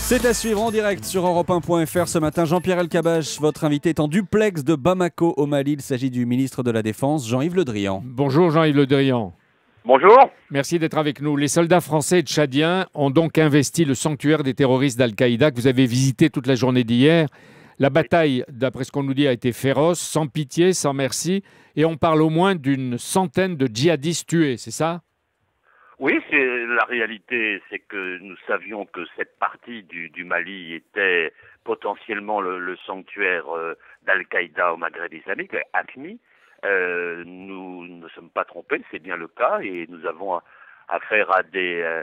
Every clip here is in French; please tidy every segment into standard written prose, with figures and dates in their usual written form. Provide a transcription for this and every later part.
C'est à suivre en direct sur Europe1.fr ce matin. Jean-Pierre Elkabbach, votre invité est en duplex de Bamako au Mali. Il s'agit du ministre de la Défense, Jean-Yves Le Drian. Bonjour Jean-Yves Le Drian. Bonjour. Merci d'être avec nous. Les soldats français et tchadiens ont donc investi le sanctuaire des terroristes d'Al-Qaïda que vous avez visité toute la journée d'hier. La bataille, d'après ce qu'on nous dit, a été féroce, sans pitié, sans merci. Et on parle au moins d'une centaine de djihadistes tués, c'est ça ? Oui, la réalité, c'est que nous savions que cette partie du Mali était potentiellement le sanctuaire d'Al-Qaïda au Maghreb islamique, AQMI. Nous ne sommes pas trompés, c'est bien le cas, et nous avons affaire à des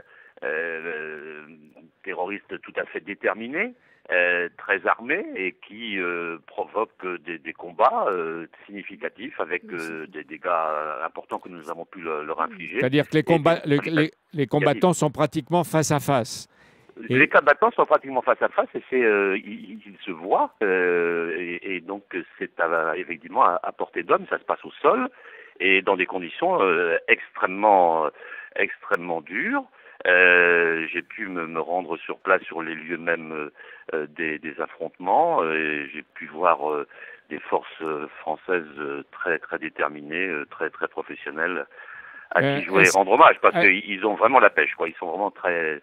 terroristes tout à fait déterminés, très armés, et qui provoquent des combats significatifs avec des dégâts importants que nous avons pu leur infliger. C'est-à-dire que les combattants sont pratiquement face à face. Les combattants sont pratiquement face à face et ils se voient et donc c'est effectivement à portée d'homme, ça se passe au sol et dans des conditions extrêmement dures. J'ai pu me rendre sur place sur les lieux même des affrontements et j'ai pu voir des forces françaises très déterminées, très professionnelles, à qui je voulais rendre hommage, parce qu'ils ont vraiment la pêche, quoi. Ils sont vraiment très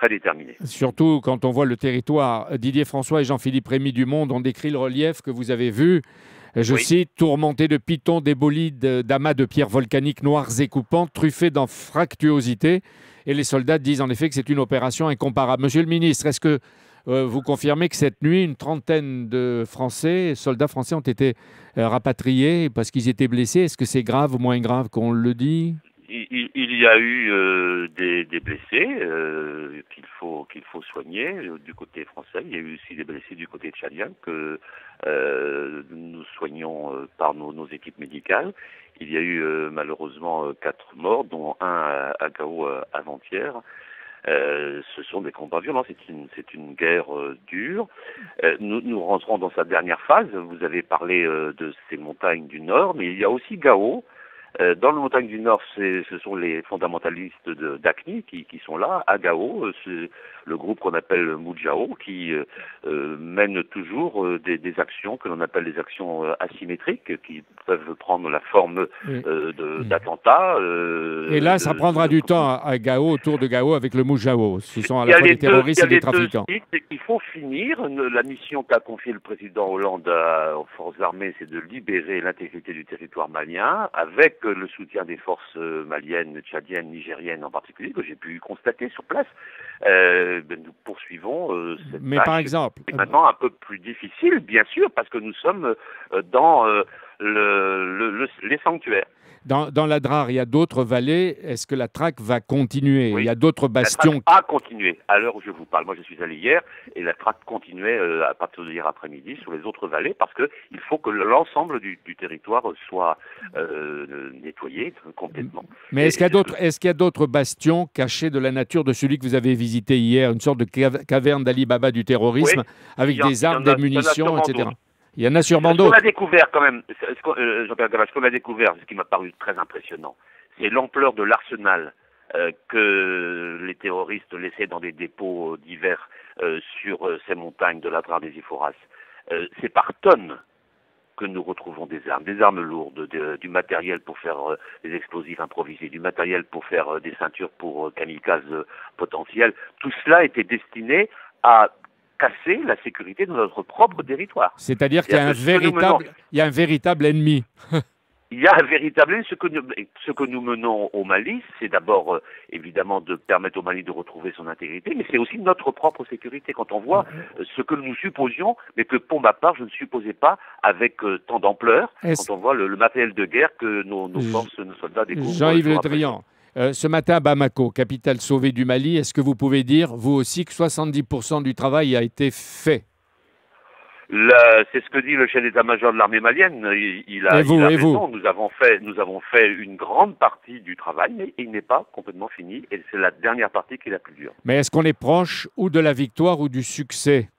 déterminés. Surtout quand on voit le territoire. Didier François et Jean-Philippe Rémy du Monde ont décrit le relief que vous avez vu. Je cite, tourmenté de pitons, d'ébolides, d'amas de pierres volcaniques noires et coupantes, truffées d'anfractuosités. Et les soldats disent en effet que c'est une opération incomparable. Monsieur le ministre, est-ce que vous confirmez que cette nuit, une trentaine de soldats français ont été rapatriés parce qu'ils étaient blessés? Est-ce que c'est grave ou moins grave qu'on le dit? Il y a eu des blessés qu'il faut soigner du côté français. Il y a eu aussi des blessés du côté tchadien que nous soignons par nos équipes médicales. Il y a eu malheureusement 4 morts, dont un à Gao avant-hier. Ce sont des combats violents, c'est une guerre dure. Nous rentrons dans sa dernière phase. Vous avez parlé de ces montagnes du Nord, mais il y a aussi Gao. Dans les montagnes du Nord, ce sont les fondamentalistes d'AQMI qui sont là, à Gao. C'est le groupe qu'on appelle Moudjahou qui mène toujours des actions que l'on appelle des actions asymétriques qui peuvent prendre la forme d'attentats. Et là, ça prendra du temps à Gao, autour de Gao, avec le Moudjahou. Ce sont à la fois des terroristes et des trafiquants. Il faut finir. La mission qu'a confiée le président Hollande aux forces armées, c'est de libérer l'intégrité du territoire malien, avec le soutien des forces maliennes, tchadiennes, nigériennes en particulier, que j'ai pu constater sur place. Nous poursuivons cette Mais tâche. par exemple, C'est maintenant un peu plus difficile, bien sûr, parce que nous sommes dans les sanctuaires. Dans la Drare, il y a d'autres vallées. Est-ce que la traque va continuer? Oui. Il y a d'autres bastions. La traque a continué à l'heure où je vous parle. Moi, je suis allé hier et la traque continuait à partir de hier après-midi sur les autres vallées parce qu'il faut que l'ensemble du territoire soit nettoyé complètement. Mais est-ce qu'il y a d'autres bastions cachés de la nature de celui que vous avez visité hier, une sorte de caverne d'Ali Baba du terrorisme, avec des armes, des munitions, etc. Il y en a sûrement d'autres. Ce qu'on a découvert quand même, Jean-Pierre Elkabbach, ce qu'on a découvert, ce qui m'a paru très impressionnant, c'est l'ampleur de l'arsenal que les terroristes laissaient dans des dépôts divers sur ces montagnes de la Drare des Iforas. C'est par tonnes que nous retrouvons des armes lourdes, du matériel pour faire des explosifs improvisés, du matériel pour faire des ceintures pour kamikazes potentiels. Tout cela était destiné à casser la sécurité de notre propre territoire. C'est-à-dire qu'il y a un véritable ennemi. Il y a un véritable ennemi. Ce que nous menons au Mali, c'est d'abord évidemment de permettre au Mali de retrouver son intégrité, mais c'est aussi notre propre sécurité. Quand on voit ce que nous supposions, mais que pour ma part je ne supposais pas avec tant d'ampleur, quand on voit le matériel de guerre que nos forces, nos soldats découvrent. Jean-Yves Le Drian. Ce matin à Bamako, capitale sauvée du Mali, est-ce que vous pouvez dire, vous aussi, que 70% du travail a été fait? C'est ce que dit le chef d'état-major de l'armée malienne. Il a raison. Nous avons fait une grande partie du travail, mais il n'est pas complètement fini. Et c'est la dernière partie qui est la plus dure. Mais est-ce qu'on est proche ou de la victoire ou du succès?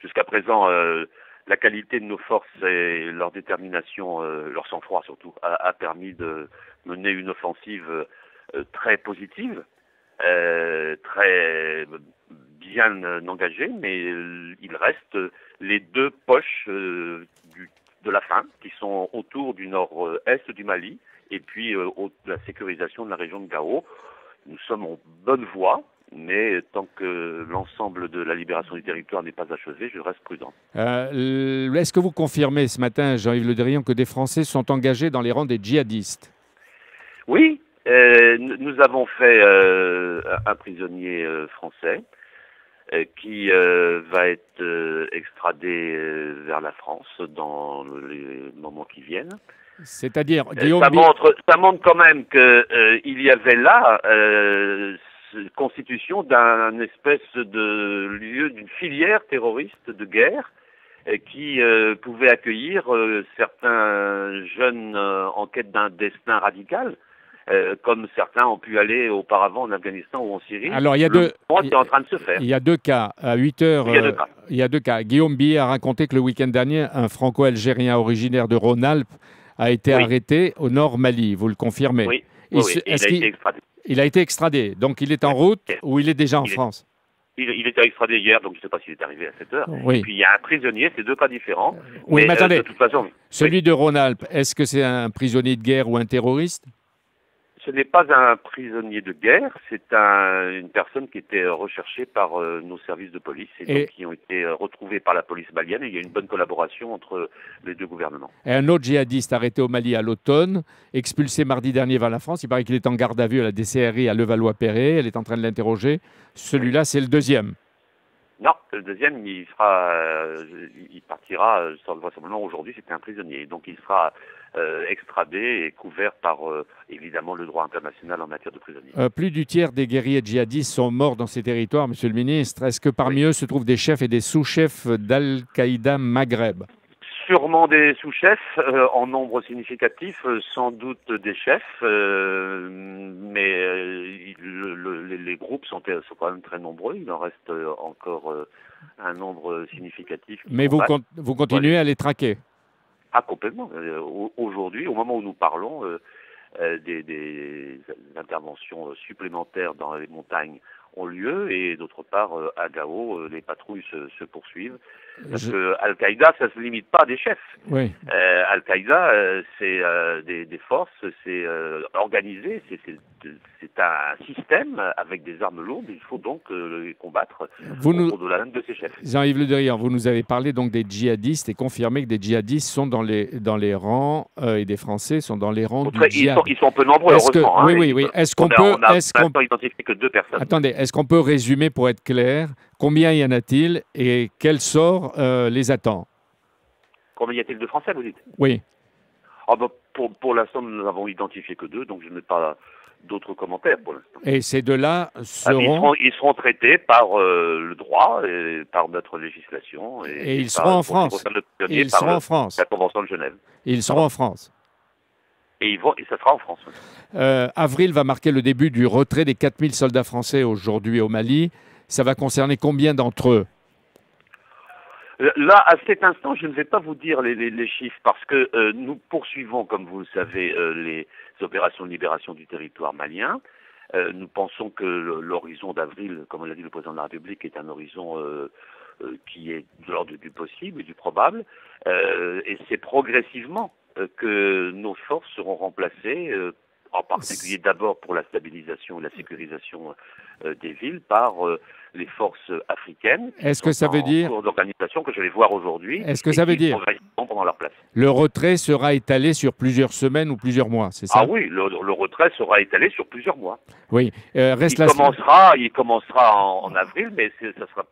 Jusqu'à présent, la qualité de nos forces et leur détermination, leur sang-froid surtout, a permis de mener une offensive très positive, très bien engagé, mais il reste les deux poches de la faim qui sont autour du nord-est du Mali et puis la sécurisation de la région de Gao. Nous sommes en bonne voie, mais tant que l'ensemble de la libération du territoire n'est pas achevée, je reste prudent. Est-ce que vous confirmez ce matin, Jean-Yves Le Drian, que des Français sont engagés dans les rangs des djihadistes? Oui, nous avons fait un prisonnier français qui va être extradé vers la France dans les moments qui viennent. C'est-à-dire, Guillaume... Ça montre quand même qu'il y avait là constitution d'un espèce de lieu, d'une filière terroriste de guerre qui pouvait accueillir certains jeunes en quête d'un destin radical. Comme certains ont pu aller auparavant en Afghanistan ou en Syrie. Alors, il y est en train de se faire. Il y a deux cas. À 8 heures, il y a deux cas. Guillaume Billet a raconté que le week-end dernier, un franco-algérien originaire de Rhône-Alpes a été arrêté au nord Mali. Vous le confirmez? Oui, il a été extradé. Il a été extradé. Donc, il est en route ou il est déjà en France? Il était extradé hier, donc je ne sais pas s'il est arrivé à 7 heures. Oui. Et puis, il y a un prisonnier, c'est deux cas différents. Oui, mais attendez. De toute façon, celui de Rhône-Alpes, est-ce que c'est un prisonnier de guerre ou un terroriste? Ce n'est pas un prisonnier de guerre, c'est une personne qui était recherchée par nos services de police et donc qui ont été retrouvés par la police malienne. Et il y a une bonne collaboration entre les deux gouvernements. Et un autre djihadiste arrêté au Mali à l'automne, expulsé mardi dernier vers la France. Il paraît qu'il est en garde à vue à la DCRI à Levallois-Perret. Elle est en train de l'interroger. Celui-là, c'est le deuxième. Non, le deuxième, il partira vraisemblablement aujourd'hui. C'était un prisonnier, donc il sera extradé et couvert par évidemment le droit international en matière de prisonniers. Plus du tiers des guerriers djihadistes sont morts dans ces territoires, Monsieur le Ministre. Est-ce que parmi eux se trouvent des chefs et des sous-chefs d'Al-Qaïda Maghreb? Sûrement des sous-chefs, en nombre significatif, sans doute des chefs, mais les groupes sont quand même très nombreux. Il en reste encore un nombre significatif. Mais vous continuez à les traquer? Ah, complètement. Aujourd'hui, au moment où nous parlons, des interventions supplémentaires dans les montagnes ont lieu et d'autre part, à Gao, les patrouilles se poursuivent. Parce que Al-Qaïda, ça ne se limite pas à des chefs. Oui. Al-Qaïda, c'est des forces, c'est organisé, c'est un système avec des armes lourdes. Il faut donc les combattre au-delà de ces chefs. Jean-Yves Le Drian, vous nous avez parlé donc des djihadistes et confirmé que des djihadistes sont dans les rangs et des Français sont dans les rangs du djihad. Ils sont peu nombreux, heureusement. Oui. Est-ce qu'on peut... On n'a identifié que 2 personnes. Attendez, est-ce qu'on peut résumer pour être clair? Combien y en a-t-il et quel sort les attend? Combien y a-t-il de Français, vous dites? Oui. Pour l'instant, nous n'avons identifié que 2, donc je n'ai pas d'autres commentaires pour l'instant. Et ces deux-là seront... Ils seront traités par le droit, et par notre législation. Et ils seront en France. Ils seront en France. La Convention de Genève. Ils seront en France. Et ça sera en France. Avril va marquer le début du retrait des 4000 soldats français aujourd'hui au Mali. Ça va concerner combien d'entre eux? Là, à cet instant, je ne vais pas vous dire les chiffres parce que nous poursuivons, comme vous le savez, les opérations de libération du territoire malien. Nous pensons que l'horizon d'avril, comme l'a dit le président de la République, est un horizon qui est de l'ordre du possible et du probable. Et c'est progressivement que nos forces seront remplacées, en particulier d'abord pour la stabilisation et la sécurisation des villes, par les forces africaines. Est-ce que ça veut dire d'organisation que je vais voir aujourd'hui? Est-ce que ça veut dire prendre leur place. Le retrait sera étalé sur plusieurs semaines ou plusieurs mois, c'est ça? Ah oui, le retrait sera étalé sur plusieurs mois. Oui. Il commencera en avril, mais ce ne sera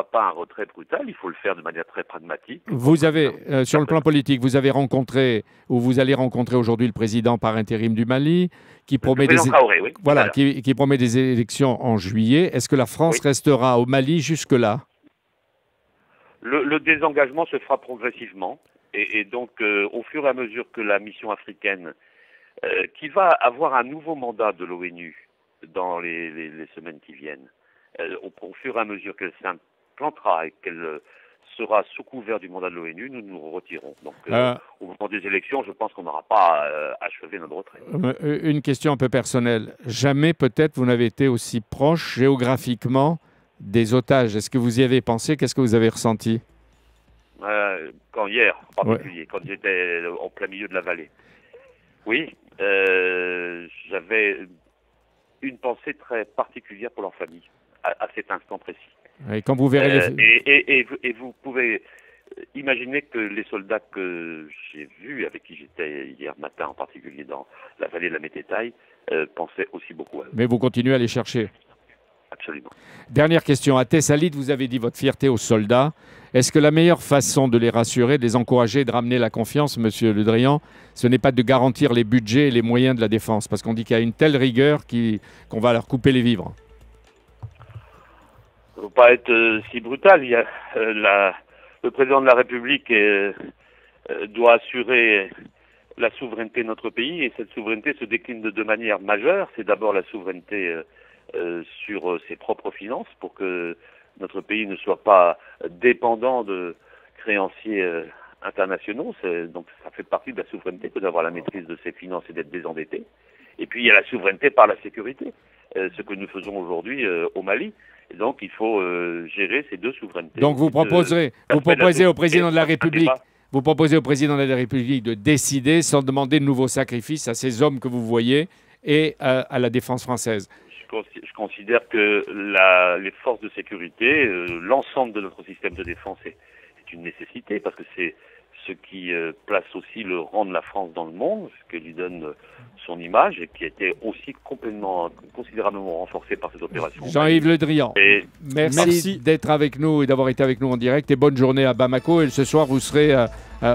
pas un retrait brutal. Il faut le faire de manière très pragmatique. Vous avez, sur le plan politique, vous avez rencontré ou vous allez rencontrer aujourd'hui le président par intérim du Mali, qui promet qui promet des élections en juillet. Est-ce que la France restera au Mali jusque-là? Le désengagement se fera progressivement. Et donc, au fur et à mesure que la mission africaine, qui va avoir un nouveau mandat de l'ONU dans les semaines qui viennent, au fur et à mesure qu'elle s'implantera et qu'elle sera sous couvert du mandat de l'ONU, nous nous retirons. Donc, au moment des élections, je pense qu'on n'aura pas achevé notre retrait. Une question un peu personnelle. Jamais, peut-être, vous n'avez été aussi proche géographiquement des otages. Est-ce que vous y avez pensé? Qu'est-ce que vous avez ressenti? Hier, en particulier, quand j'étais en plein milieu de la vallée. Oui, j'avais une pensée très particulière pour leur famille, à cet instant précis. Et quand vous verrez et vous pouvez imaginer que les soldats que j'ai vus, avec qui j'étais hier matin, en particulier dans la vallée de la Mététaille, pensaient aussi beaucoup à eux. Mais vous continuez à les chercher? Absolument. Dernière question. À Tessalit, vous avez dit votre fierté aux soldats. Est-ce que la meilleure façon de les rassurer, de les encourager, de ramener la confiance, Monsieur Le Drian, ce n'est pas de garantir les budgets et les moyens de la défense? Parce qu'on dit qu'il y a une telle rigueur qu'on va leur couper les vivres. Il ne faut pas être si brutal. Il y a, le président de la République doit assurer la souveraineté de notre pays, et cette souveraineté se décline de deux manières majeures. C'est d'abord la souveraineté sur ses propres finances, pour que notre pays ne soit pas dépendant de créanciers internationaux. Donc ça fait partie de la souveraineté que d'avoir la maîtrise de ses finances et d'être désendetté. Et puis il y a la souveraineté par la sécurité, ce que nous faisons aujourd'hui au Mali. Et donc il faut gérer ces deux souverainetés. Donc vous proposez au président de la République, de décider sans demander de nouveaux sacrifices à ces hommes que vous voyez et à la défense française. Je considère que les forces de sécurité, l'ensemble de notre système de défense est une nécessité, parce que c'est ce qui place aussi le rang de la France dans le monde, ce qui lui donne son image, et qui a été aussi considérablement renforcé par cette opération. Jean-Yves Le Drian, merci d'être avec nous et d'avoir été avec nous en direct, et bonne journée à Bamako, et ce soir vous serez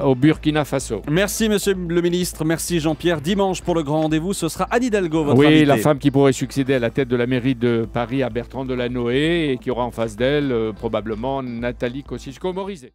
au Burkina Faso. Merci Monsieur le Ministre, merci Jean-Pierre. Dimanche pour le grand rendez-vous, ce sera Anne Hidalgo, votre invitée. Oui, la femme qui pourrait succéder à la tête de la mairie de Paris à Bertrand Delanoë, et qui aura en face d'elle probablement Nathalie Kosciusko-Morizet.